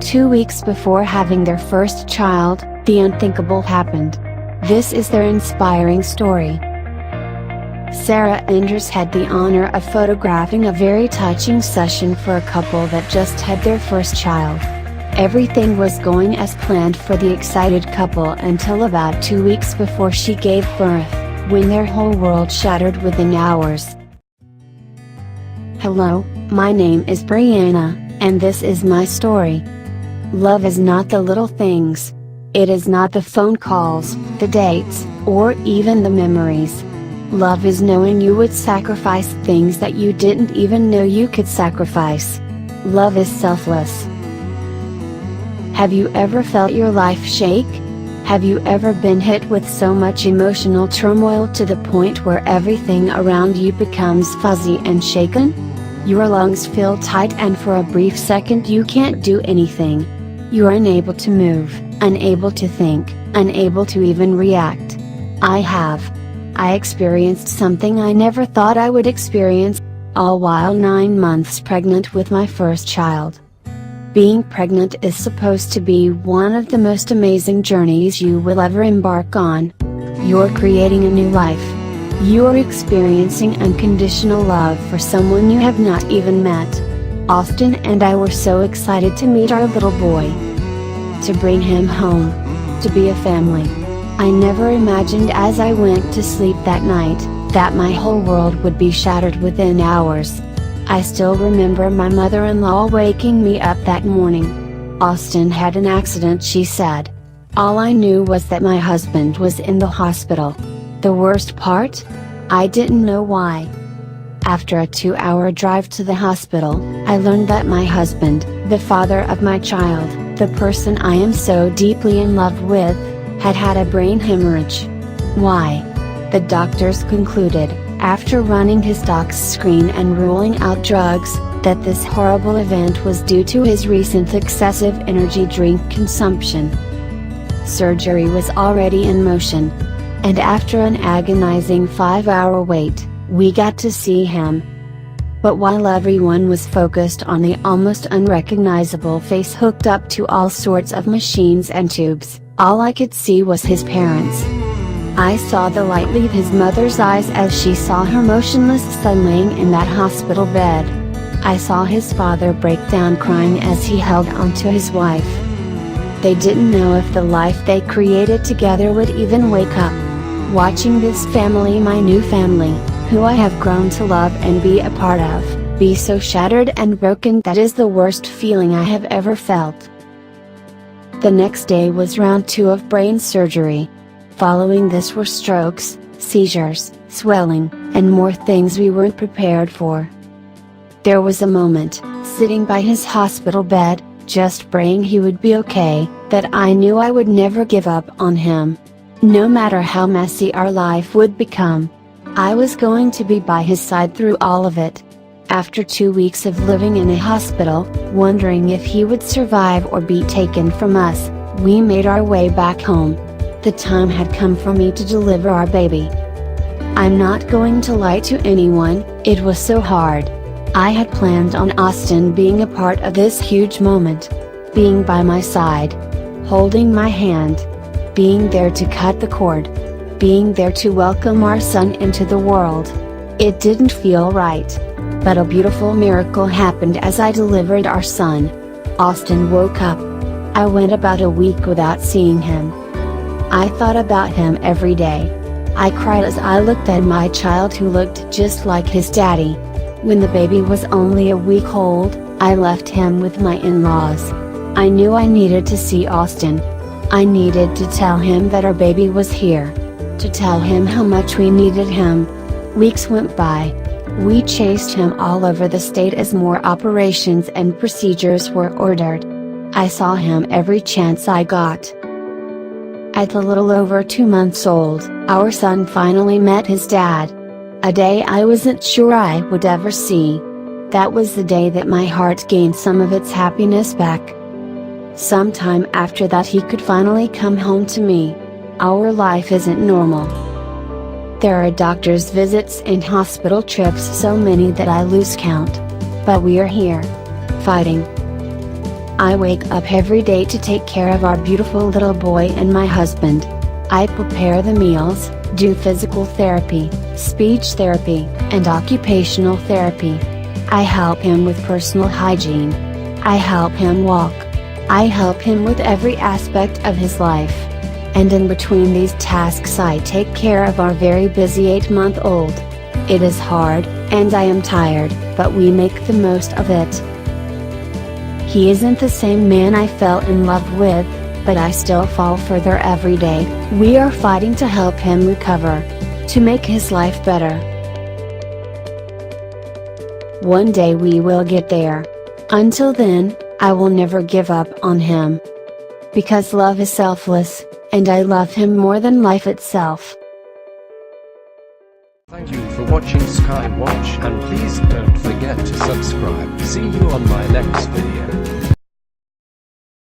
2 weeks before having their first child, the unthinkable happened. This is their inspiring story. Sarah Enders had the honor of photographing a very touching session for a couple that just had their first child. Everything was going as planned for the excited couple until about 2 weeks before she gave birth, when their whole world shattered within hours. Hello, my name is Brianna, and this is my story. Love is not the little things. It is not the phone calls, the dates, or even the memories. Love is knowing you would sacrifice things that you didn't even know you could sacrifice. Love is selfless. Have you ever felt your life shake? Have you ever been hit with so much emotional turmoil to the point where everything around you becomes fuzzy and shaken? Your lungs feel tight and for a brief second you can't do anything. You're unable to move, unable to think, unable to even react. I experienced something I never thought I would experience, all while 9 months pregnant with my first child. Being pregnant is supposed to be one of the most amazing journeys you will ever embark on. You're creating a new life. You're experiencing unconditional love for someone you have not even met. Austin and I were so excited to meet our little boy. To bring him home. To be a family. I never imagined as I went to sleep that night, that my whole world would be shattered within hours. I still remember my mother-in-law waking me up that morning. Austin had an accident, she said. All I knew was that my husband was in the hospital. The worst part? I didn't know why. After a 2-hour drive to the hospital, I learned that my husband, the father of my child, the person I am so deeply in love with, had had a brain hemorrhage. Why? The doctors concluded, after running his docs screen and ruling out drugs, that this horrible event was due to his recent excessive energy drink consumption. Surgery was already in motion. And after an agonizing 5-hour wait, we got to see him. But while everyone was focused on the almost unrecognizable face hooked up to all sorts of machines and tubes, all I could see was his parents. I saw the light leave his mother's eyes as she saw her motionless son laying in that hospital bed. I saw his father break down crying as he held onto his wife. They didn't know if the life they created together would even wake up. Watching this family, my new family, who I have grown to love and be a part of, be so shattered and broken, that is the worst feeling I have ever felt. The next day was round 2 of brain surgery. Following this were strokes, seizures, swelling, and more things we weren't prepared for. There was a moment, sitting by his hospital bed, just praying he would be okay, that I knew I would never give up on him. No matter how messy our life would become, I was going to be by his side through all of it. After 2 weeks of living in a hospital, wondering if he would survive or be taken from us, we made our way back home. The time had come for me to deliver our baby. I'm not going to lie to anyone, it was so hard. I had planned on Austin being a part of this huge moment. Being by my side. Holding my hand. Being there to cut the cord. Being there to welcome our son into the world. It didn't feel right. But a beautiful miracle happened as I delivered our son. Austin woke up. I went about a week without seeing him. I thought about him every day. I cried as I looked at my child who looked just like his daddy. When the baby was only a week old, I left him with my in-laws. I knew I needed to see Austin. I needed to tell him that our baby was here. To tell him how much we needed him. Weeks went by. We chased him all over the state as more operations and procedures were ordered. I saw him every chance I got. At a little over 2 months old, our son finally met his dad. A day I wasn't sure I would ever see. That was the day that my heart gained some of its happiness back. Sometime after that he could finally come home to me. Our life isn't normal. There are doctor's visits and hospital trips, so many that I lose count. But we are here. Fighting. I wake up every day to take care of our beautiful little boy and my husband. I prepare the meals, do physical therapy, speech therapy, and occupational therapy. I help him with personal hygiene. I help him walk. I help him with every aspect of his life. And in between these tasks I take care of our very busy 8-month-old. It is hard, and I am tired, but we make the most of it. He isn't the same man I fell in love with, but I still fall further every day. We are fighting to help him recover, to make his life better. One day we will get there. Until then, I will never give up on him. Because love is selfless, and I love him more than life itself. Thank you for watching Skywatch, and please don't forget to subscribe. See you on my next video.